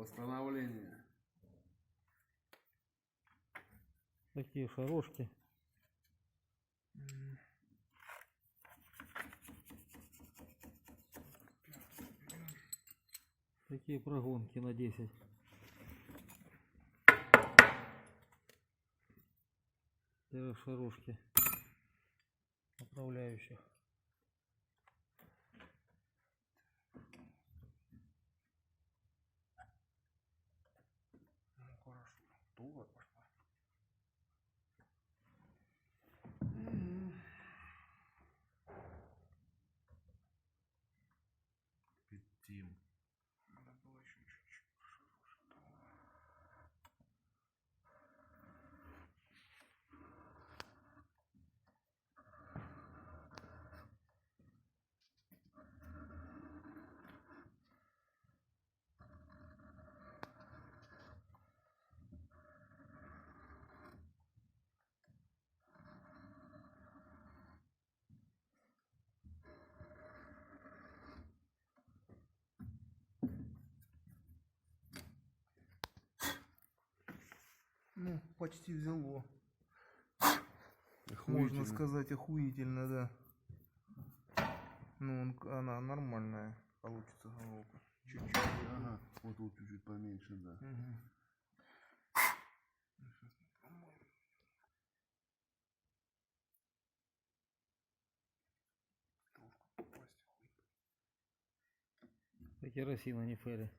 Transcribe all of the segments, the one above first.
восстановление. Такие шарошки. Такие прогонки на 10. Шарошки направляющих. Ну хорошо, туго пошла. Пятим. Надо было еще чуть-чуть шарошек. Ну, почти взяло. Можно сказать, охуительно, да. Ну, она нормальная получится головка. Чуть-чуть. Ага, вот тут чуть-чуть поменьше, да. Угу. Керосина не фэри.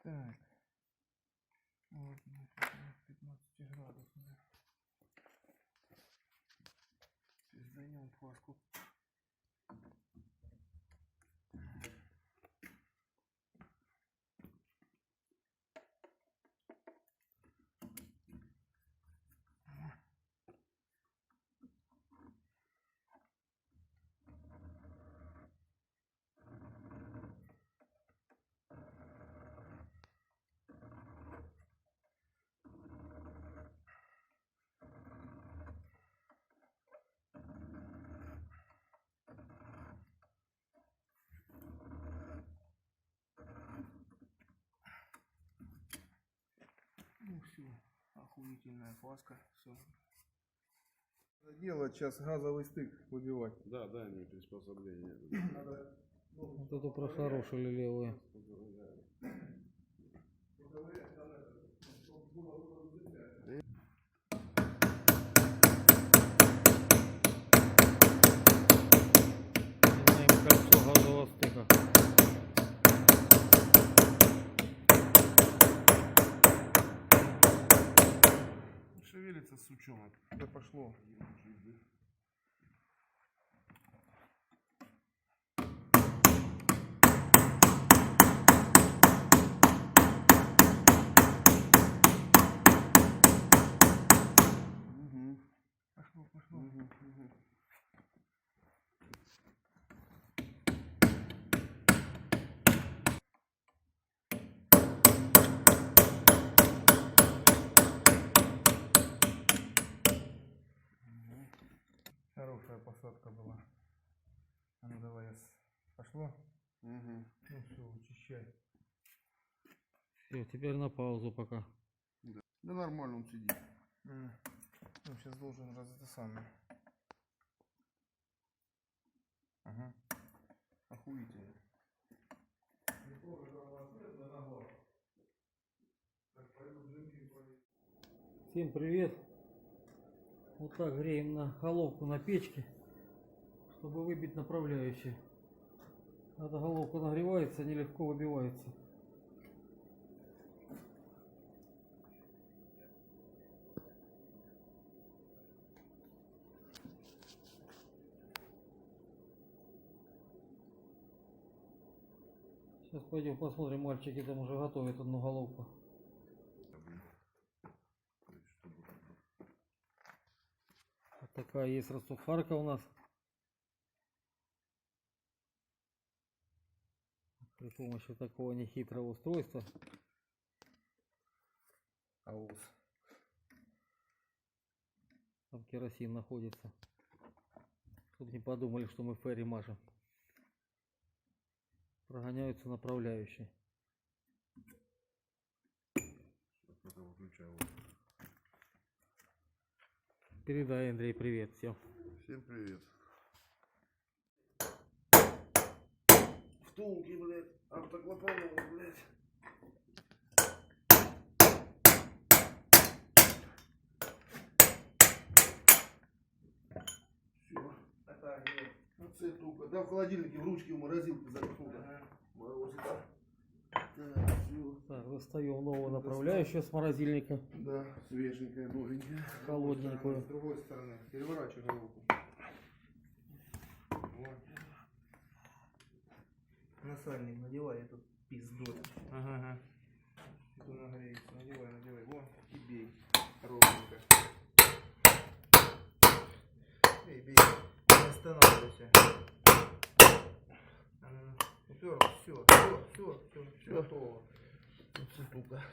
Так. Вот, 15 градусная. Создаем фласку. Ну все, охуительная фласка, все. Делать сейчас газовый стык выбивать. Да, да, не приспособление. Вот эту прошарошили левую. Меняем кольцо газового стыка. Шевелится сучонок. Да пошло. Угу. Пошло. Угу. Угу. Хорошая посадка была. А ну давай, пошло? Угу. Ну все, вычищай. Все, теперь на паузу пока. Да. Да нормально он сидит. Ну, сейчас должен это самое. Ага. Охуительно. Всем привет! Вот так греем на головку на печке, чтобы выбить направляющие. Эта головка нагревается, нелегко выбивается. Сейчас пойдем посмотрим, мальчики там уже готовят одну головку. Вот такая есть рассухарка у нас. При помощи такого нехитрого устройства. Аус. Там керосин находится. Чтобы не подумали, что мы ферри мажем. Прогоняются направляющие. Пока выключаю. Передай, Андрей, привет всем. Всем привет. Втулки, блядь. Автоклапанов, блядь. Все. Это где? Ацетука. Да, в холодильнике, в ручке, в морозилке запихнуто. Ага. Морозится. Так, все. Так, достаем новую направляющую с морозильника. Да, свеженькая, новенькая. Холодненькую. С другой стороны. Переворачивай головку. Вот. На сальник надевай этот пиздот. Ага. Это нагреется. Надевай. Во, и бей. Ровненько. Бей. Не останавливайся. Все. Готово. Ацетука.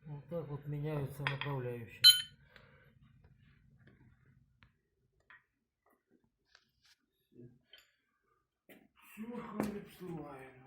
Вот так вот меняются направляющие. Все, хлеб срываем.